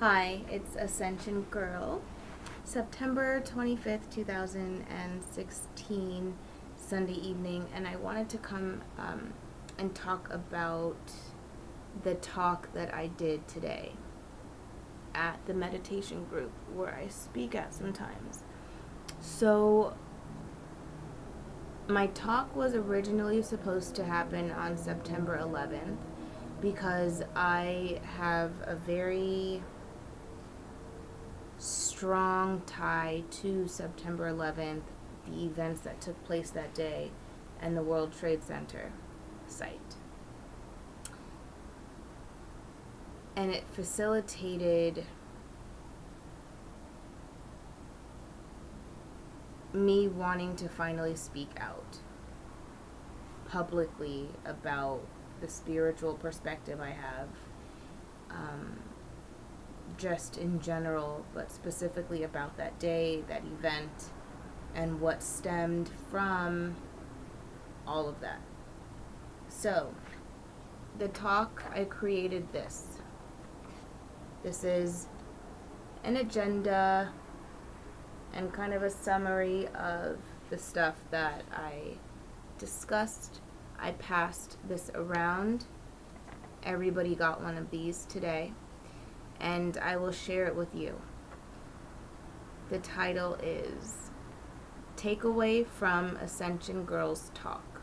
Hi, it's Ascension Girl. September 25th, 2016, Sunday evening, and I wanted to come and talk about the talk that I did today at the meditation group where I speak at sometimes. So, my talk was originally supposed to happen on September 11th because I have a very strong tie to September 11th, the events that took place that day, and the World Trade Center site. And it facilitated me wanting to finally speak out publicly about the spiritual perspective I have, just in general, but specifically about that day, that event, and what stemmed from all of that. So, the talk, I created this. This is an agenda and kind of a summary of the stuff that I discussed. I passed this around. Everybody got one of these today, and I will share it with you. The title is Takeaway from Ascension Girls Talk: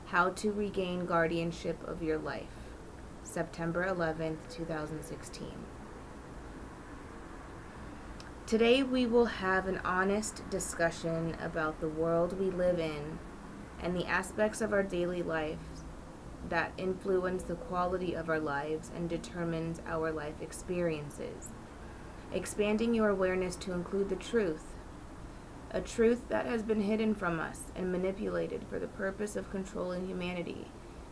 How to Regain Guardianship of Your Life, September 11th, 2016. Today we will have an honest discussion about the world we live in and the aspects of our daily lives that influence the quality of our lives and determines our life experiences. Expanding your awareness to include the truth, a truth that has been hidden from us and manipulated for the purpose of controlling humanity,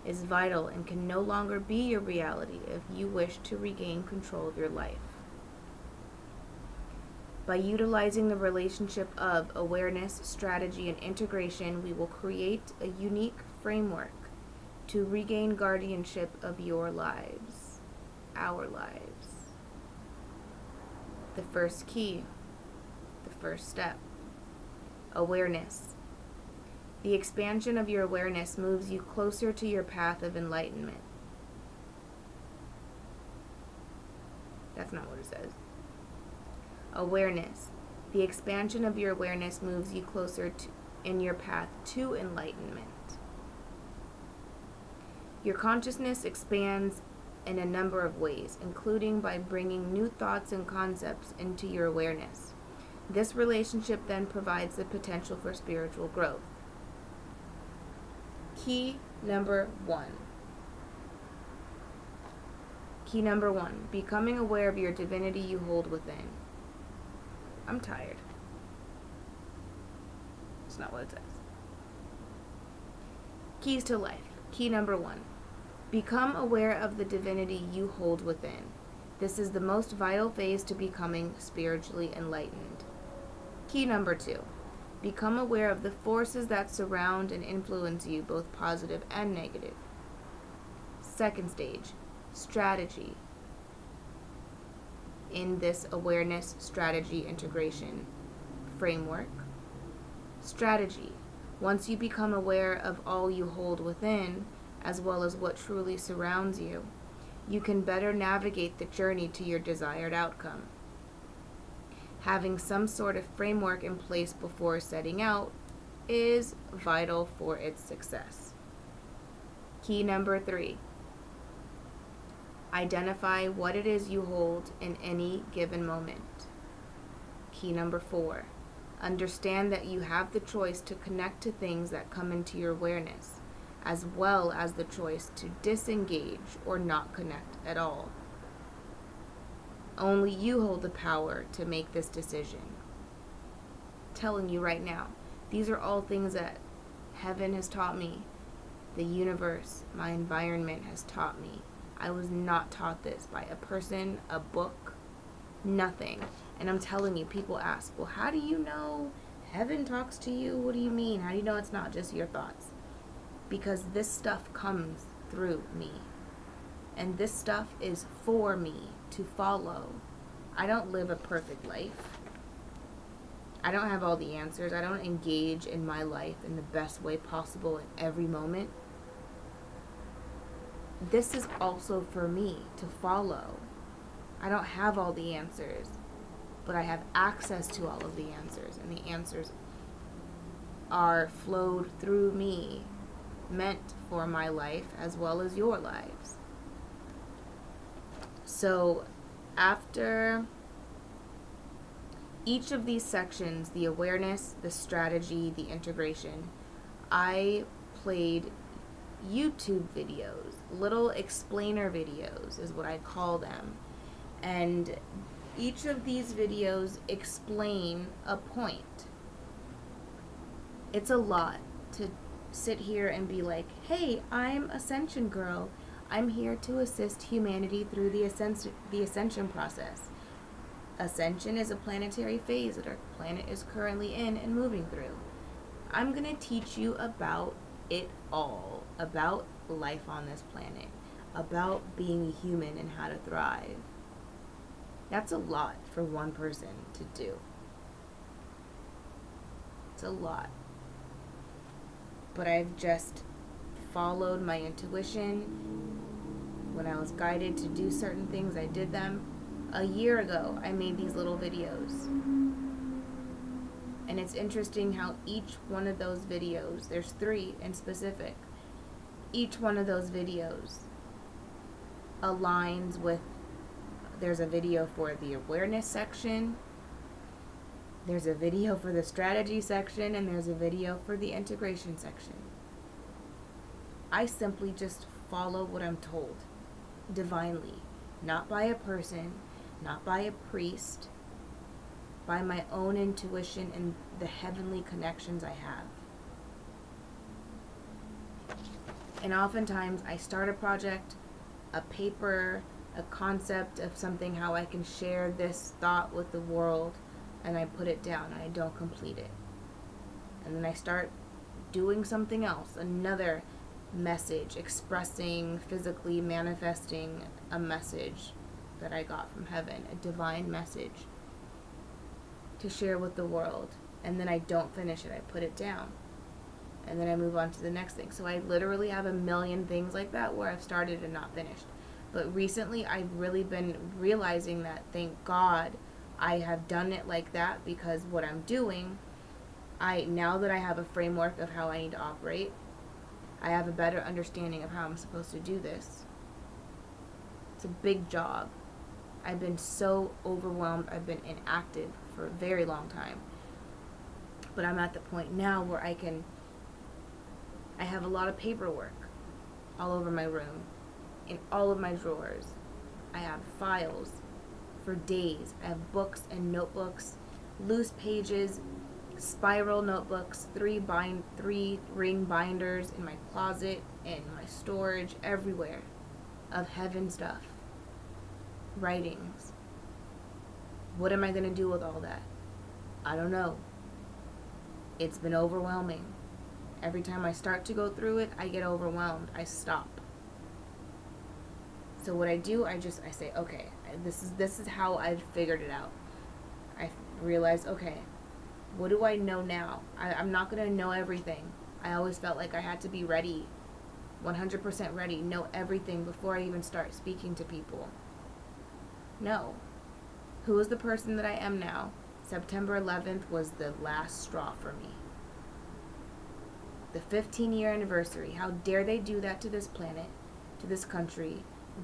is vital and can no longer be your reality if you wish to regain control of your life. By utilizing the relationship of awareness, strategy, and integration, we will create a unique framework to regain guardianship of your lives, our lives. The first key, the first step, awareness. The expansion of your awareness moves you closer to your path of enlightenment. That's not what it says. Awareness. The expansion of your awareness moves you closer in your path to enlightenment. Your consciousness expands in a number of ways, including by bringing new thoughts and concepts into your awareness. This relationship then provides the potential for spiritual growth. Key number one. Key number one, becoming aware of your divinity you hold within. I'm tired. It's not what it says. Keys to life. Key number one, become aware of the divinity you hold within. This is the most vital phase to becoming spiritually enlightened. Key number two, become aware of the forces that surround and influence you, both positive and negative. Second stage, strategy. In this awareness strategy integration framework. Strategy. Once you become aware of all you hold within, as well as what truly surrounds you, you can better navigate the journey to your desired outcome. Having some sort of framework in place before setting out is vital for its success. Key number three. Identify what it is you hold in any given moment. Key number four. Understand that you have the choice to connect to things that come into your awareness, as well as the choice to disengage or not connect at all. Only you hold the power to make this decision. I'm telling you right now, these are all things that heaven has taught me, the universe, my environment has taught me. I was not taught this by a person, a book, nothing. And I'm telling you, people ask, well, how do you know heaven talks to you? What do you mean? How do you know it's not just your thoughts? Because this stuff comes through me. And this stuff is for me. to follow. I don't live a perfect life. I don't have all the answers. I don't engage in my life in the best way possible in every moment. This is also for me to follow. I don't have all the answers, but I have access to all of the answers, and the answers are flowed through me, meant for my life as well as your lives. So after each of these sections, the awareness, the strategy, the integration, I played YouTube videos, little explainer videos is what I call them. And each of these videos explain a point. It's a lot to sit here and be like, hey, I'm Ascension Girl. I'm here to assist humanity through the ascension process. Ascension is a planetary phase that our planet is currently in and moving through. I'm going to teach you about it all, about life on this planet, about being a human and how to thrive. That's a lot for one person to do. It's a lot. But I've just followed my intuition. When I was guided to do certain things, I did them. A year ago, I made these little videos. And it's interesting how each one of those videos, there's 3 in specific, each one of those videos aligns with, there's a video for the awareness section, there's a video for the strategy section, and there's a video for the integration section. I simply just follow what I'm told, divinely, not by a person, not by a priest, by my own intuition and the heavenly connections I have. And oftentimes I start a project, a paper, a concept of something, how I can share this thought with the world, and I put it down and I don't complete it. And then I start doing something else, another message, expressing, physically manifesting a message that I got from heaven, a divine message to share with the world. And then I don't finish it, I put it down. And then I move on to the next thing. So I literally have a million things like that where I've started and not finished. But recently I've really been realizing that, thank God, I have done it like that, because what I'm doing, now that I have a framework of how I need to operate, I have a better understanding of how I'm supposed to do this. It's a big job. I've been so overwhelmed. I've been inactive for a very long time. But I'm at the point now where I have a lot of paperwork all over my room, in all of my drawers. I have files for days. I have books and notebooks, loose pages, spiral notebooks, 3 ring binders in my closet, in my storage, everywhere, of heaven stuff, writings. What am I going to do with all that? I don't know. It's been overwhelming. Every time I start to go through it, I get overwhelmed. I stop. So what I do, I say, okay, this is how I've figured it out. I realized, okay, what do I know now? I'm not going to know everything. I always felt like I had to be ready, 100% ready, know everything before I even start speaking to people. No. Who is the person that I am now? September 11th was the last straw for me. The 15-year anniversary. How dare they do that to this planet, to this country?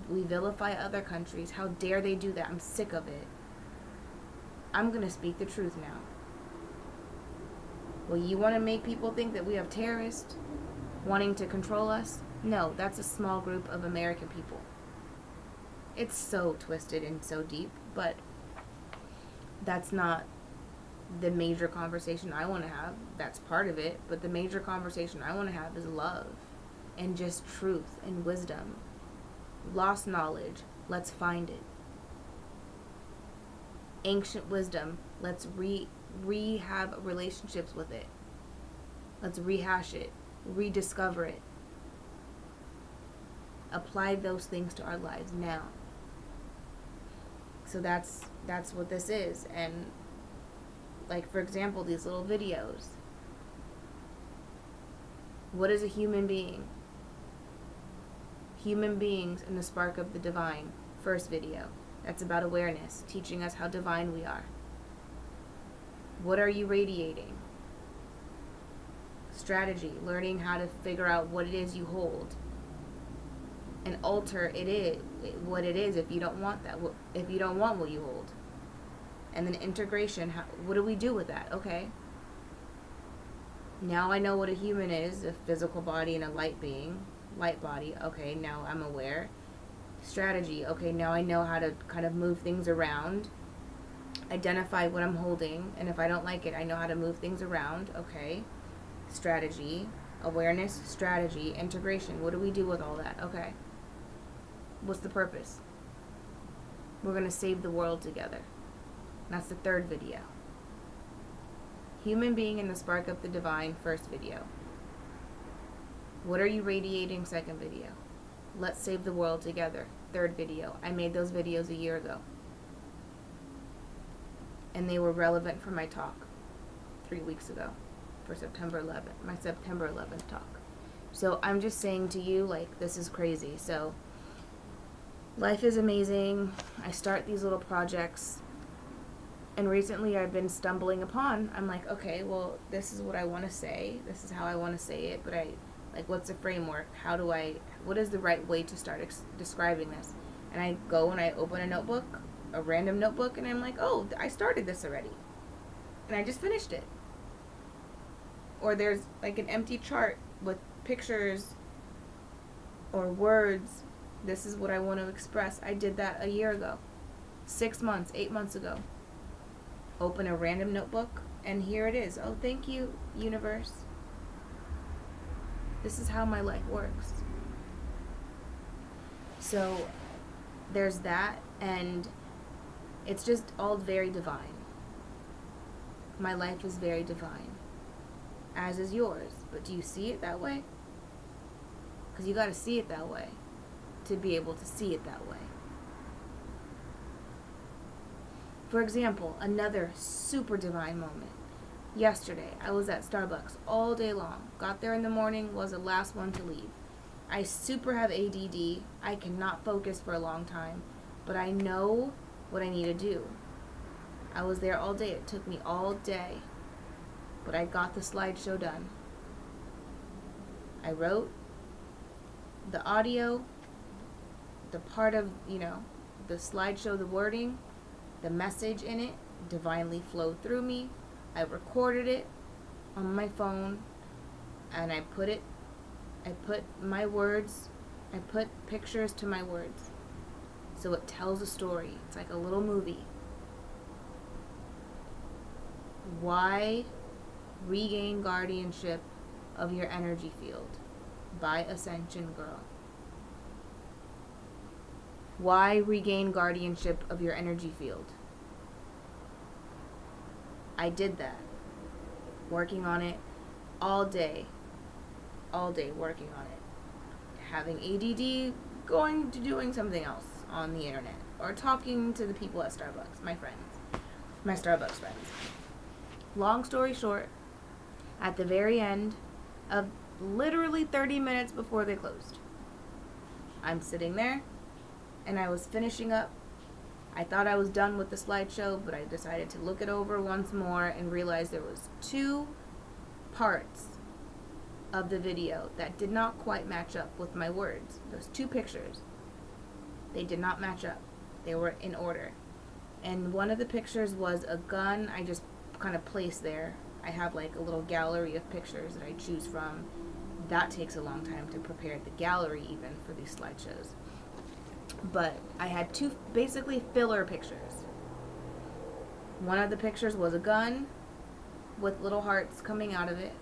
We vilify other countries. How dare they do that? I'm sick of it. I'm going to speak the truth now. Well, you want to make people think that we have terrorists wanting to control us? No, that's a small group of American people. It's so twisted and so deep, but that's not the major conversation I want to have. That's part of it, but the major conversation I want to have is love and just truth and wisdom. Lost knowledge, let's find it. Ancient wisdom, let's rehab relationships with it. Let's rehash it, rediscover it. Apply those things to our lives now. So that's what this is. And like, for example, these little videos. What is a human being? Human beings in the spark of the divine. First video. That's about awareness, teaching us how divine we are. What are you radiating? Strategy, learning how to figure out what it is you hold and alter what it is if you don't want that, if you don't want what you hold. And then integration, what do we do with that? Okay, now I know what a human is, a physical body and a light body. Okay, now I'm aware. Strategy, okay, now I know how to kind of move things around, identify what I'm holding, and if I don't like it, I know how to move things around. Okay, strategy, awareness, strategy, integration. What do we do with all that? Okay, what's the purpose? We're going to save the world together. That's the third video. Human being in the spark of the divine, first video. What are you radiating, second video. Let's save the world together, third video. I made those videos a year ago. And they were relevant for my talk 3 weeks ago for September 11th, my September 11th talk. So I'm just saying to you, like, this is crazy. So life is amazing. I start these little projects. And recently I've been stumbling upon, I'm like, okay, well, this is what I want to say. This is how I want to say it. But what's the framework? What is the right way to start describing this? And I go and I open a notebook, a random notebook, and I'm like, oh, I started this already. And I just finished it. Or there's like an empty chart with pictures or words. This is what I want to express. I did that a year ago, 6 months, 8 months ago. Open a random notebook, and here it is. Oh, thank you, universe. This is how my life works. So there's that, and it's just all very divine. My life is very divine, as is yours. But do you see it that way? Because you got to see it that way to be able to see it that way. For example, another super divine moment. Yesterday, I was at Starbucks all day long. Got there in the morning, was the last one to leave. I super have ADD. I cannot focus for a long time, but I know what I need to do. I was there all day. It took me all day, but I got the slideshow done. I wrote the audio, the part of, the slideshow, the wording, the message in it divinely flowed through me. I recorded it on my phone, and I put my words, I put pictures to my words. So it tells a story. It's like a little movie. Why regain guardianship of your energy field by Ascension Girl. Why regain guardianship of your energy field? I did that. Working on it all day working on it. Having ADD, going to doing something else on the internet, or talking to the people at Starbucks, my Starbucks friends. Long story short, at the very end of literally 30 minutes before they closed, I'm sitting there, and I was finishing up. I thought I was done with the slideshow, but I decided to look it over once more and realized there was 2 parts of the video that did not quite match up with my words. Those 2 pictures, they did not match up. They were in order. And one of the pictures was a gun I just kind of placed there. I have like a little gallery of pictures that I choose from. That takes a long time to prepare the gallery even for these slideshows. But I had 2 basically filler pictures. One of the pictures was a gun with little hearts coming out of it,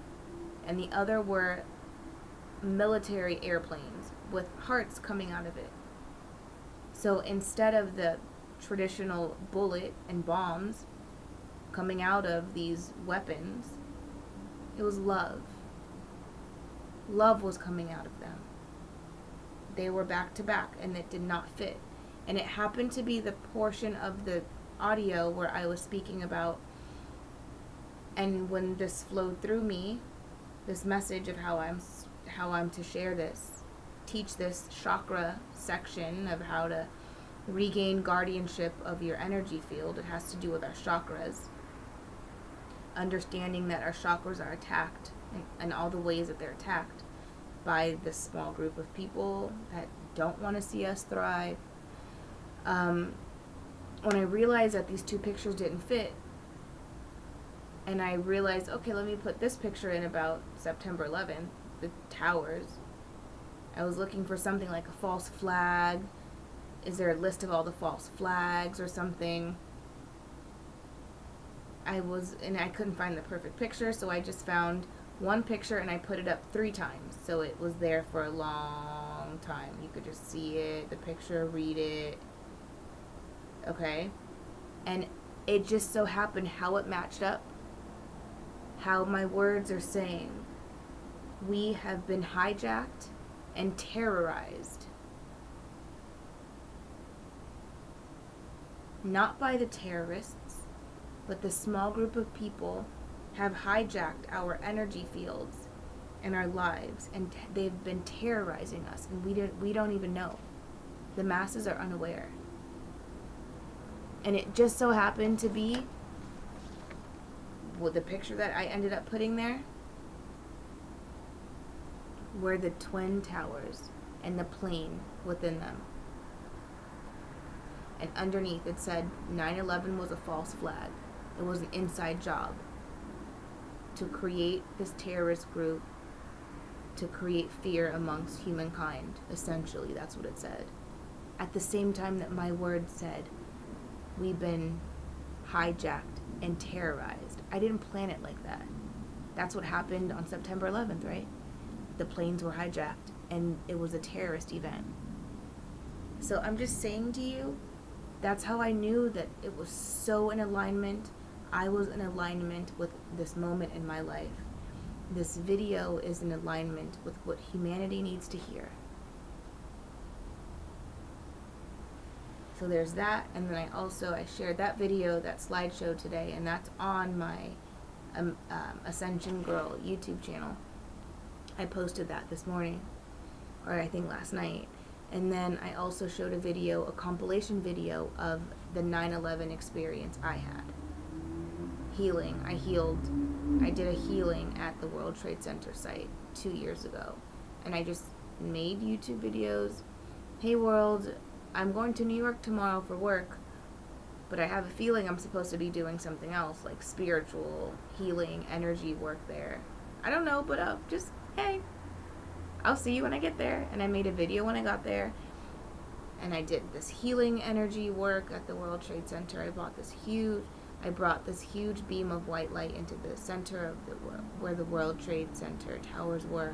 and the other were military airplanes with hearts coming out of it. So instead of the traditional bullet and bombs coming out of these weapons, it was love. Love was coming out of them. They were back to back, and it did not fit. And it happened to be the portion of the audio where I was speaking about, and when this flowed through me, this message of how I'm to share this, teach this chakra section of how to regain guardianship of your energy field. It has to do with our chakras. Understanding that our chakras are attacked, and all the ways that they're attacked by this small group of people that don't want to see us thrive. When I realized that these two pictures didn't fit, and I realized, okay, let me put this picture in about September 11th, the towers. I was looking for something like a false flag. Is there a list of all the false flags or something? And I couldn't find the perfect picture, so I just found one picture and I put it up 3 times. So it was there for a long time. You could just see it, the picture, read it. Okay? And it just so happened how it matched up, how my words are saying, we have been hijacked and terrorized. Not by the terrorists, but the small group of people have hijacked our energy fields and our lives, and they've been terrorizing us, and we don't even know. The masses are unaware. And it just so happened to be, well, the picture that I ended up putting there were the twin towers and the plane within them. And underneath it said 9/11 was a false flag. It was an inside job to create this terrorist group, to create fear amongst humankind. Essentially, that's what it said. At the same time that my word said, we've been hijacked and terrorized. I didn't plan it like that. That's what happened on September 11th, right? The planes were hijacked and it was a terrorist event. So I'm just saying to you, that's how I knew that it was so in alignment. I was in alignment with this moment in my life. This video is in alignment with what humanity needs to hear. So there's that, and then I shared that video, that slideshow today, and that's on my Ascension Girl YouTube channel. I posted that this morning, or I think last night. And then I also showed a compilation video of the 9/11 experience I had. Healing. I did a healing at the World Trade Center site 2 years ago. And I just made YouTube videos. Hey world, I'm going to New York tomorrow for work, but I have a feeling I'm supposed to be doing something else, like spiritual, healing, energy work there. I don't know, but just, hey, I'll see you when I get there. And I made a video when I got there. And I did this healing energy work at the World Trade Center. I brought this huge beam of white light into the center of where the World Trade Center towers were.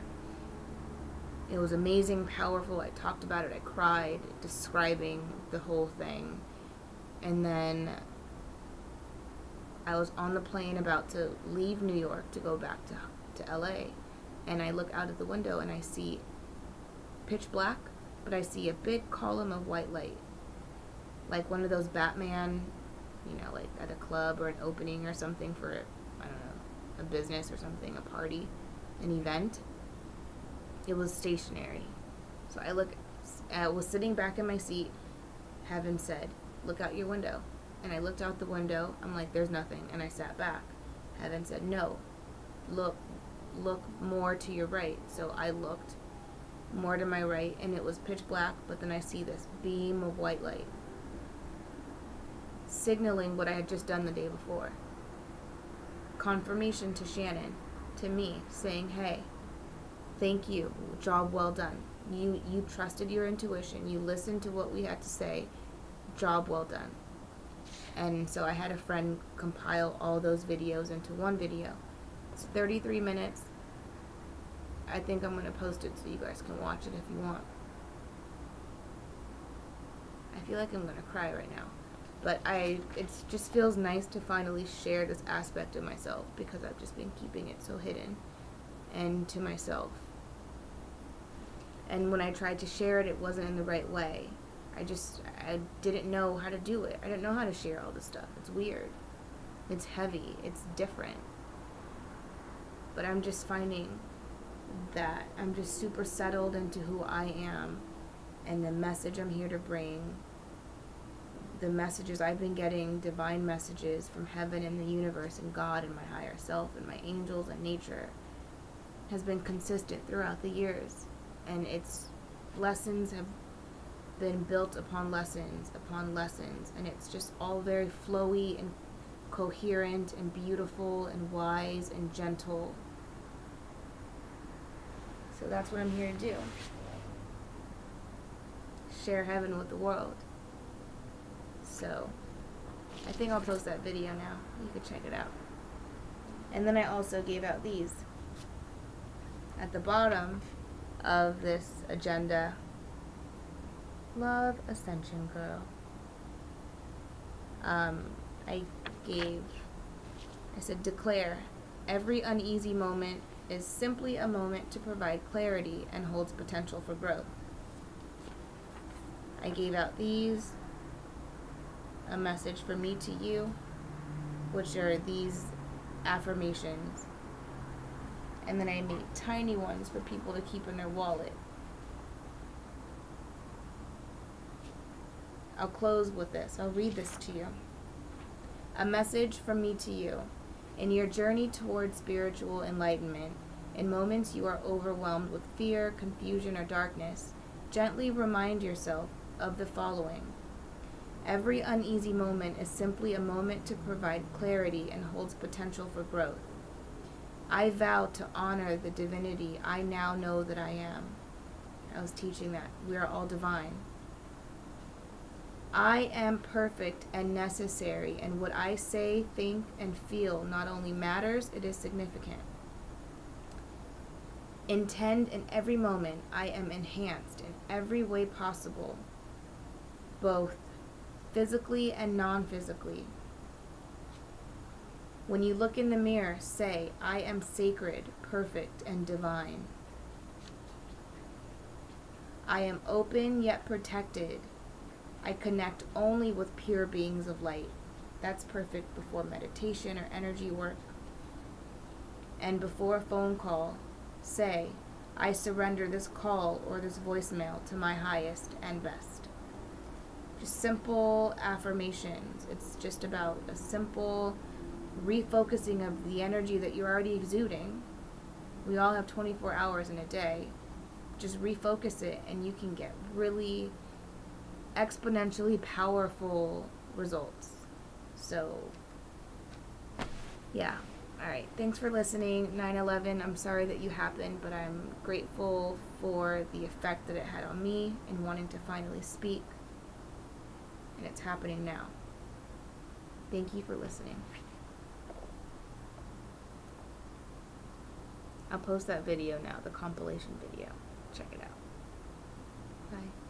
It was amazing, powerful. I talked about it. I cried, describing the whole thing. And then I was on the plane about to leave New York to go back to LA. And I look out of the window and I see pitch black, but I see a big column of white light. Like one of those Batman, like at a club or an opening or something for, I don't know, a business or something, a party, an event. It was stationary. So I was sitting back in my seat. Heaven said, look out your window. And I looked out the window. I'm like, there's nothing. And I sat back. Heaven said, no, look more to your right. So I looked more to my right, and it was pitch black, but then I see this beam of white light signaling what I had just done the day before. Confirmation to Shannon, to me, saying, hey, thank you, job well done. You trusted your intuition, you listened to what we had to say, job well done. And so I had a friend compile all those videos into one video. It's 33 minutes. I think I'm going to post it so you guys can watch it if you want. I feel like I'm going to cry right now. But it just feels nice to finally share this aspect of myself, because I've just been keeping it so hidden and to myself. And when I tried to share it, it wasn't in the right way. I didn't know how to do it. I didn't know how to share all this stuff. It's weird. It's heavy. It's different. But I'm just finding that I'm just super settled into who I am and the message I'm here to bring. The messages I've been getting, divine messages from heaven and the universe and God and my higher self and my angels and nature, has been consistent throughout the years. And its lessons have been built upon lessons, and it's just all very flowy and coherent and beautiful and wise and gentle. So that's what I'm here to do. Share heaven with the world. So I think I'll post that video now. You can check it out. And then I also gave out these. At the bottom of this agenda, Love Ascension Girl. I said, declare, every uneasy moment is simply a moment to provide clarity and holds potential for growth. I gave out these, a message from me to you, which are these affirmations. And then I made tiny ones for people to keep in their wallet. I'll close with this. I'll read this to you. A message from me to you. In your journey towards spiritual enlightenment, in moments you are overwhelmed with fear, confusion, or darkness, gently remind yourself of the following. Every uneasy moment is simply a moment to provide clarity and holds potential for growth. I vow to honor the divinity I now know that I am. I was teaching that. We are all divine. I am perfect and necessary, and what I say, think, and feel not only matters, it is significant. Intend in every moment I am enhanced in every way possible, both physically and non-physically. When you look in the mirror, say, I am sacred, perfect, and divine. I am open yet protected. I connect only with pure beings of light. That's perfect before meditation or energy work. And before a phone call, say, I surrender this call or this voicemail to my highest and best. Just simple affirmations. It's just about a simple refocusing of the energy that you're already exuding. We all have 24 hours in a day. Just refocus it and you can get really exponentially powerful results. So, yeah. Alright, thanks for listening. 9/11, I'm sorry that you happened, but I'm grateful for the effect that it had on me in wanting to finally speak. And it's happening now. Thank you for listening. I'll post that video now, the compilation video. Check it out. Bye.